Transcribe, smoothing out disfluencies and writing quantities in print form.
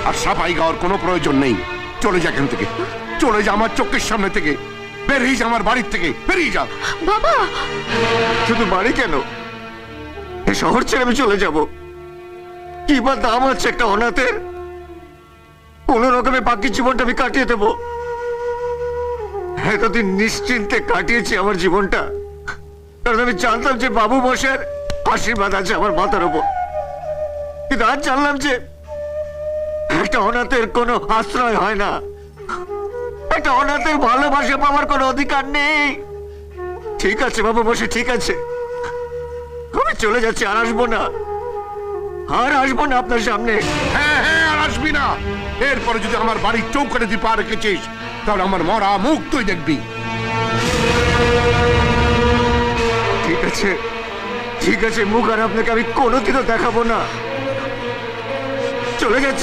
আর সাফাই গাওয়ার কোনো প্রয়োজন নেই। চলে যা এখান থেকে, চলে যা আমার চোখের সামনে থেকে, বেরিয়ে যা আমার বাড়ির থেকে, বেরিয়ে যা। বাবা, শুধু বাড়ি কেন, এই শহর ছেড়ে আমি চলে যাব। কি বা দাম আছে একটা অনাথের? কোনো রকমে বাকি জীবনটা আমি কাটিয়ে দেবো। এতদিন নিশ্চিন্তে কাটিয়েছি আমার জীবনটা, কারণ আমি জানতাম যে বাবু মশাইয়ের আশীর্বাদ আছে আমার মাথার উপর। কিন্তু আজ জানলাম যে একটা অনাথের কোনো আশ্রয় হয় না, একটা অনাথের ভালোবাসা পাওয়ার কোনো অধিকার নেই। ঠিক আছে বাবু মশাই, ঠিক আছে, আমি চলে যাচ্ছি, আর আসবো না, আর আসবো না আপনার সামনে। হ্যাঁ হ্যাঁ, আর আসবি না। এরপরে যদি আমার বাড়ির চৌকাঠে তুই পা রেখেছিস, তাহলে আমার মরা মুখ তুই দেখবি। ঠিক আছে, ঠিক আছে, মুখ আর আপনাকে আমি কোনোদিনও দেখাবো না। চলে যাচ্ছি।